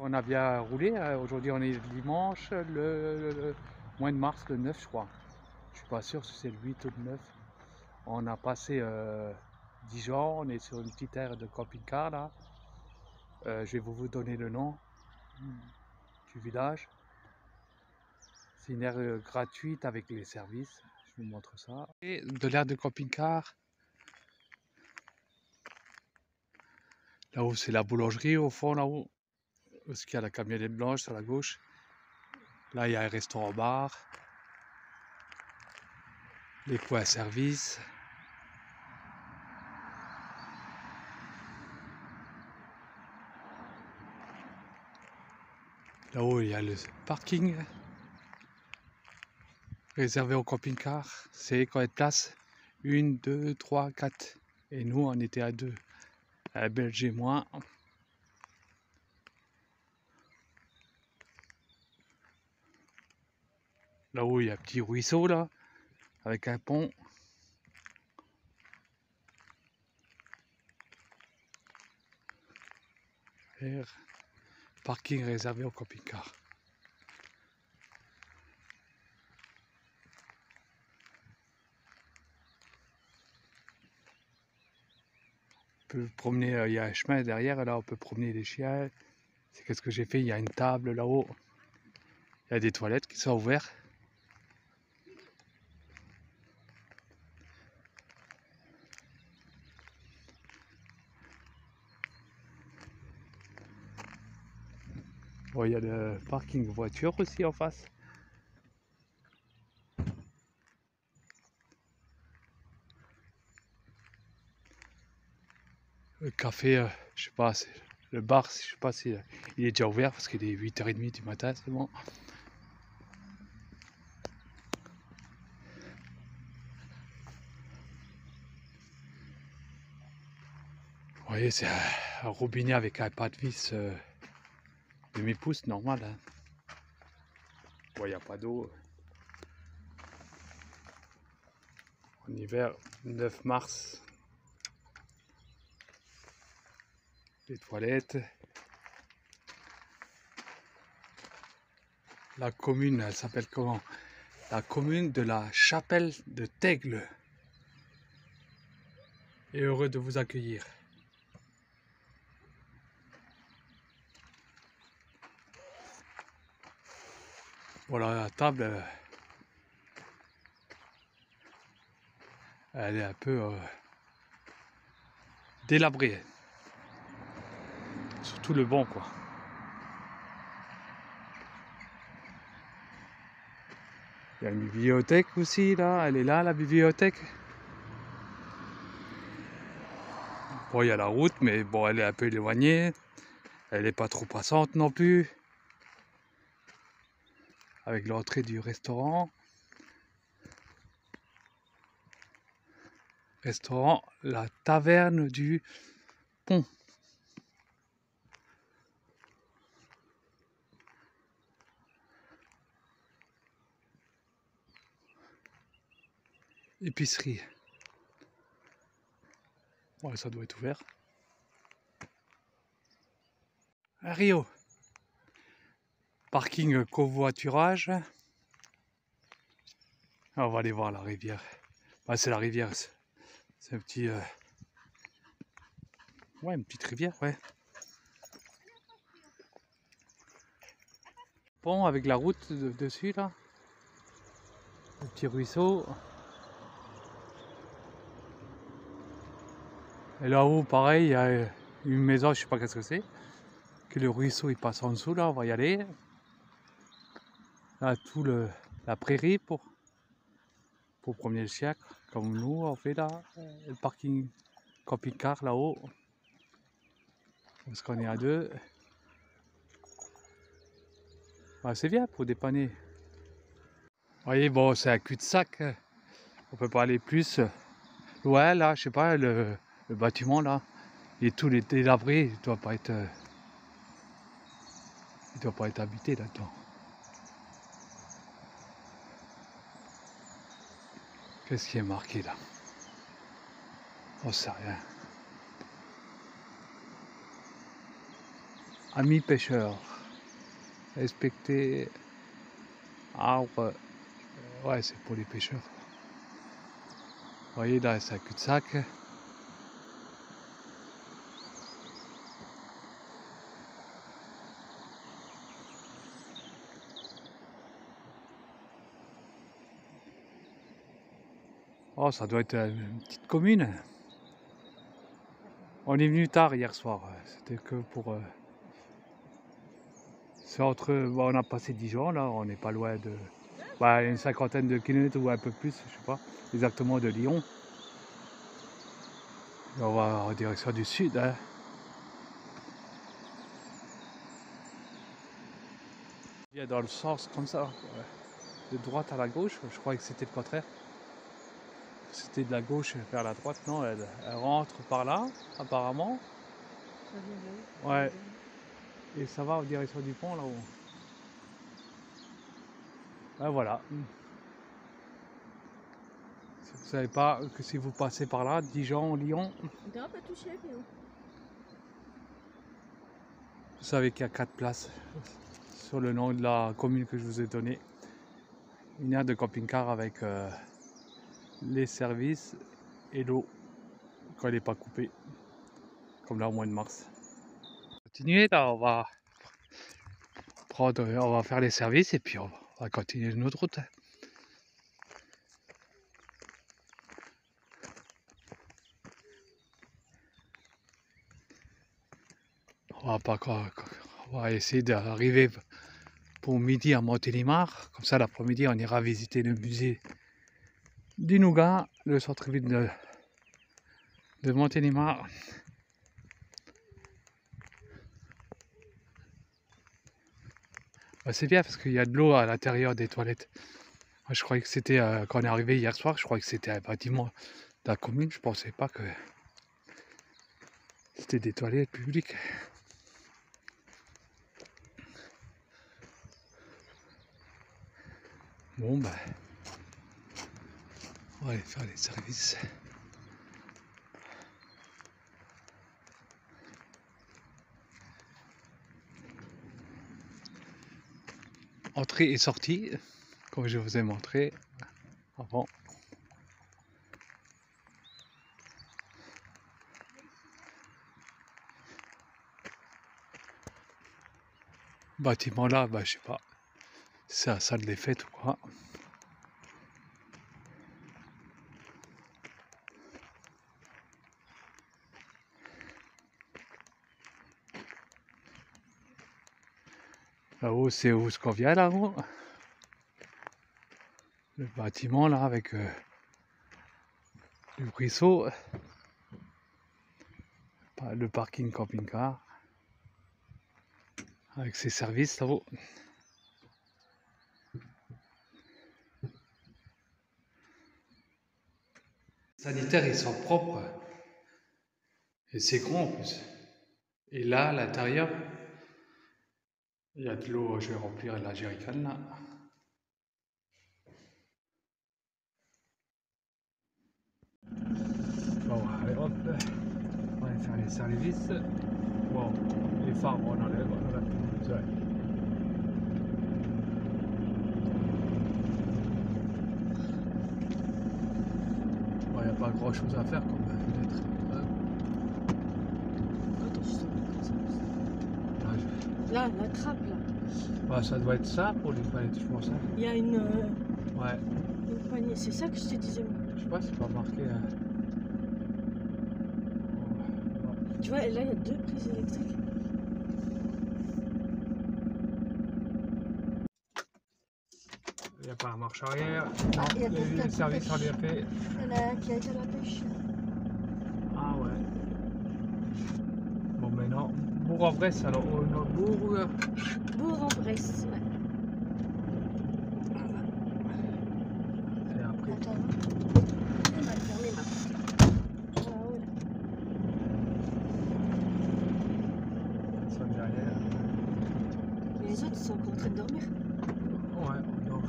On a bien roulé. Aujourd'hui, on est dimanche, le mois de mars, le 9, je crois. Je suis pas sûr si c'est le 8 ou le 9. On a passé Dijon, on est sur une petite aire de camping-car là. Je vais vous donner le nom du village. C'est une aire gratuite avec les services. Je vous montre ça. Et de l'aire de camping-car. Là-haut, c'est la boulangerie au fond, là-haut. Parce qu'il y a la camionnette blanche sur la gauche. Là, il y a un restaurant-bar. Les points à service. Là-haut, il y a le parking réservé au camping-car. C'est combien de places? 1, 2, 3, 4. Et nous, on était à 2. À Belge et moi. Là-haut, il y a un petit ruisseau, là, avec un pont. Parking réservé au camping-car. On peut promener, il y a un chemin derrière, là on peut promener les chiens. C'est qu'est-ce que j'ai fait, il y a une table là-haut. Il y a des toilettes qui sont ouvertes. Bon, il y a le parking voiture aussi en face. Le café, je sais pas, le bar, je sais pas si il est déjà ouvert parce qu'il est 8h30 du matin, c'est bon. Vous voyez, c'est un robinet avec un pas de vis demi-pouce normal. Hein. Bon, il n'y a pas d'eau. En hiver, 9 mars. Les toilettes. La commune, elle s'appelle comment? La commune de la Chapelle de Tègle. Et heureux de vous accueillir. Voilà, la table, elle est un peu délabrée. Surtout le banc, quoi. Il y a une bibliothèque aussi, là. Elle est là, la bibliothèque. Bon, il y a la route, mais bon, elle est un peu éloignée. Elle n'est pas trop passante non plus. Avec l'entrée du restaurant. Restaurant, la taverne du pont. Épicerie. Ouais, ça doit être ouvert. Un Rio. Parking covoiturage. On va aller voir la rivière. Bah, c'est la rivière. C'est un petit... Ouais, une petite rivière, ouais. Pont avec la route dessus, là. Un petit ruisseau. Et là-haut, pareil, il y a une maison, je sais pas qu'est-ce que c'est. Que le ruisseau, il passe en dessous, là, on va y aller. Là, la prairie pour promener le chien, comme nous, on fait là. Le parking camping-car, là-haut. Parce qu'on est à 2. Bah, c'est bien pour dépanner. Vous voyez, bon, c'est un cul-de-sac. On peut pas aller plus. Ouais, là, je sais pas, le bâtiment, là, il est tout délabré. Il doit pas être habité là-dedans. Qu'est-ce qui est marqué là? On sait rien. Amis pêcheurs. Respecter arbre. Ouais, c'est pour les pêcheurs. Vous voyez, là, c'est un cul-de-sac. Oh, ça doit être une petite commune. On est venu tard hier soir. C'était que pour... C'est entre... Bon, on a passé Dijon, là. On n'est pas loin de... Bah, une cinquantaine de kilomètres ou un peu plus, je sais pas exactement, de Lyon. Et on va en direction du sud. Hein. Il y a dans le sens comme ça. Ouais. De droite à la gauche. Je croyais que c'était le contraire. C'était de la gauche vers la droite. Non, elle rentre par là, apparemment. Ouais. Et ça va en direction du pont là-haut. Ben voilà. Si vous savez pas que si vous passez par là, Dijon, Lyon. Vous savez qu'il y a 4 places sur le nom de la commune que je vous ai donné. Une aire de camping-car avec les services et l'eau quand elle n'est pas coupée, comme là au mois de mars. Continuez là, on va faire les services et puis on va continuer notre route. On va essayer d'arriver pour midi à Montélimar. Comme ça, l'après-midi, on ira visiter le musée du Nougat, le centre-ville de Montélimar. C'est bien parce qu'il y a de l'eau à l'intérieur des toilettes. Moi, je croyais que c'était, quand on est arrivé hier soir, je croyais que c'était un bâtiment de la commune. Je pensais pas que c'était des toilettes publiques. Bon, ben, on va aller faire les services. Entrée et sortie, comme je vous ai montré avant. Bâtiment là, bah, je sais pas, c'est la salle des fêtes ou quoi. Là-haut, c'est où ce qu'on vient là-haut. Le bâtiment là avec le ruisseau, le parking camping-car avec ses services là-haut. Les sanitaires, ils sont propres et c'est grand en plus. Et là, à l'intérieur, il y a de l'eau. Je vais remplir la jerrycan là. Bon, allez hop, on va aller faire les services. Bon, les phares, on enlève, on enlève. Bon, il n'y a pas grand chose à faire comme fenêtre. Là, la trappe là. Bah, ça doit être ça pour les toilettes, je pense. Hein. Il y a une poignée, c'est ça que je te disais. Je sais pas, c'est pas marqué. Hein. Tu vois, là il y a 2 prises électriques. Il n'y a pas un marche arrière. Ah, il y a les services sont bien faits. Il y en a un qui a été à la pêche. Ah ouais. Bon, maintenant, Bourg-en-Bresse, alors Bourg. Bourg-en-Bresse, ouais. Et après. Attends. Il m'a fermé ma porte. Voilà, voilà. Ça derrière. Et les autres ils sont encore en train de dormir. Ouais, on dort.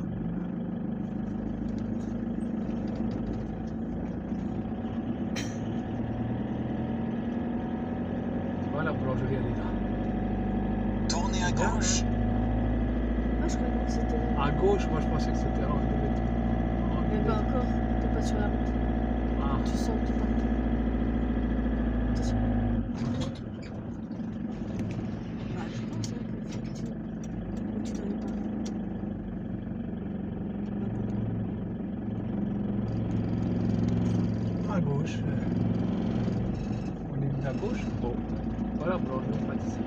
Tu vois, la boulangerie, elle est là. Tournez à gauche. Ah, je croyais que c'était là. À gauche, moi je pensais que c'était là. Mais pas encore. T'es pas sur la route. Ah, Tu sens que tu pars. Attention. Bah, je pense hein, que faut que tu... Ou tu dois y parler. à gauche. On est venu à gauche. Bon, voilà, pour le pâtisserie.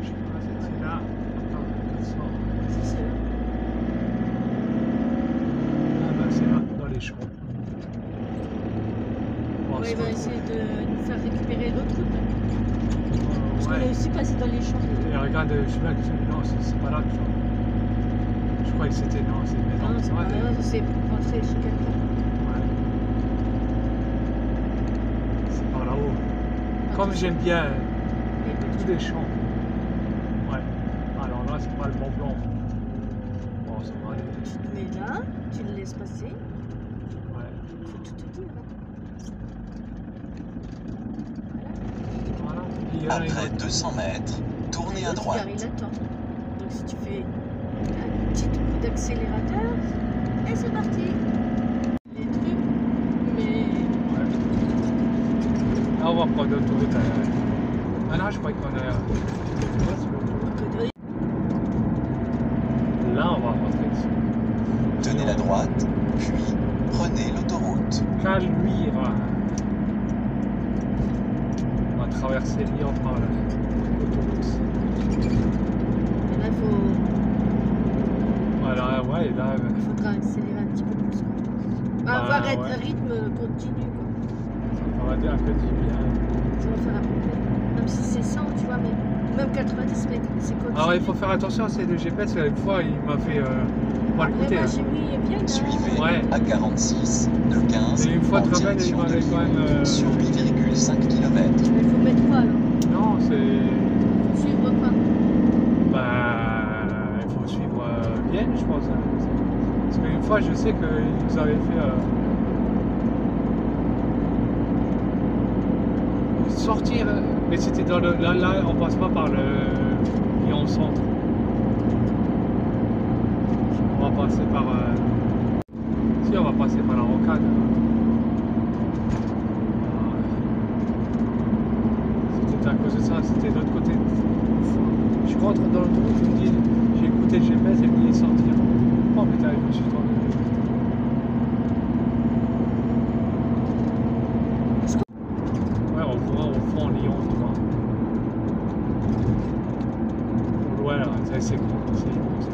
Je sais pas, c'est là. Attends, Si, c'est là. ah bah c'est là, dans les champs. Bon, Ouais, c'est il va pas essayer de nous faire récupérer l'autre route. Hein. cool. Parce qu'on est aussi passé dans les champs. Et regarde, je suis là, non, c'est pas là que je croyais que c'était, non, c'est mais Non, non, c'est pas vrai, là, c'est pour rentrer chez quelqu'un. ouais. C'est par là-haut. Comme j'aime bien tous les champs. Ouais. Alors là, c'est pas le bon plan. Bon, ça va aller. Tu te mets là, tu le laisses passer. Ouais. Faut tout te dire. Hein. Voilà. Et il y en a une Après autre. 200 mètres, tournez à L'autre, droite. car il attend. Donc si tu fais un petit coup d'accélérateur, et c'est parti. Les trucs, mais Ouais. Là, on va prendre l'autoroute. Ah non, je croyais qu'on est. Ouais, c'est l'autoroute. Là, on va rentrer ici. Tenez la droite, puis prenez l'autoroute. Caluire. On va traverser Lyon par l'autoroute. et là, il Voilà, ouais, et là. faudra accélérer un petit peu plus. Quoi. Ah, Avoir un ouais. rythme continu. Quoi. On va dire un peu du bien. Ça va faire à peu près. Même si c'est 100, tu vois, mais même 90 mètres, c'est continu. Alors, il faut faire attention, c'est le GPS. Une fois, il m'a fait. Pas le Après, goûter. moi, j'ai oui, viens là. Suivez Ouais. à 46 de 15 Et une fois en de travail, il direction de m'avait quand Lyon même. sur 8,5 km. Mais il faut mettre quoi alors? Non, c'est. Faut suivre quoi? Bah, il faut suivre Vienne, je pense. Parce qu'une fois, je sais qu'ils nous avaient fait sortir, mais c'était dans le. Là, on passe pas par le Lyon Centre. On va passer par. Si, on va passer par la rocade. C'était à cause de ça, c'était de l'autre côté. Je rentre dans l'autoroute, je me dis, j'ai écouté le GPS et il me dit sortir. Oh putain, je me suis trompé. Ouais, on voit au fond Lyon, tu vois. Au loin, là, c'est cool, c'est immense.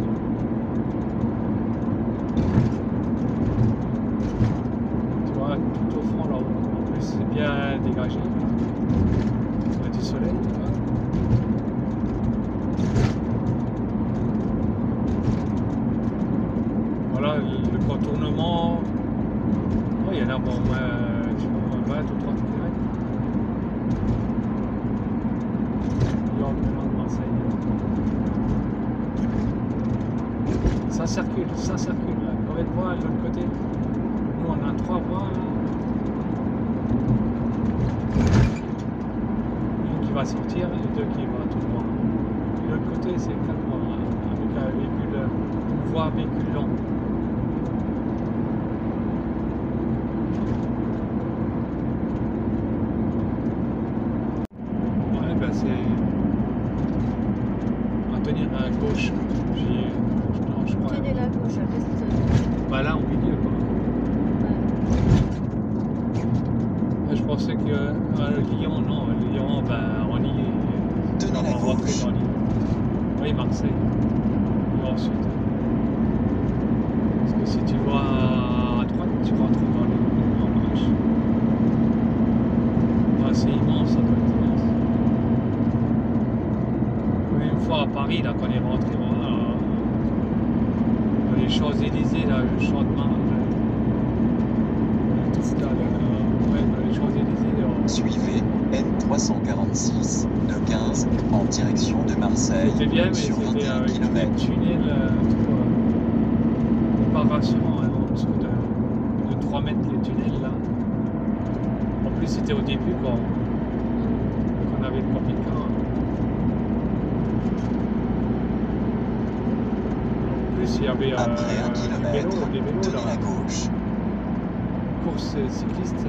Tu vois, tout au fond là-haut. En plus, c'est bien dégagé. Il y a du soleil, tu vois. Voilà le contournement. Oh, il y en a pour au moins 20 ou 30 km. Lyon, Marseille. Ça circule, ça circule. Combien de voies de l'autre côté? Nous, on a 3 voies. Une qui va sortir et 2 qui va tout droit. De l'autre côté, c'est 4 voies avec un véhicule, une voie véhicule lent. Ouais, ben c'est. On va tenir à gauche. Non, je crois. Tenez la gauche, reste. Bah là, au milieu, quoi. Moi, je pensais que Lyon, non, Lyon, ben, on y est. Tenez On la va rentrer gauche. dans Lyon. Oui, Marseille. Et ensuite. Parce que si tu vas à droite, tu rentres dans Lyon en marche. Ah, c'est immense, ça doit être immense. Oui, une fois à Paris, là, quand on est rentré dans les Champs-Élysées, là, le champ de Mars. Ouais, dans les Champs-Élysées. Suivez N346 de 15 en direction de Marseille C'était bien, mais sur c'était 21 avec des km. tunnels pas rassurants, hein, en dessous de 3 mètres les tunnels là. En plus c'était au début quand on avait le camping-car. plus, il y avait Après 1 des vélos, km, des vélos tournez là, à gauche. course cycliste.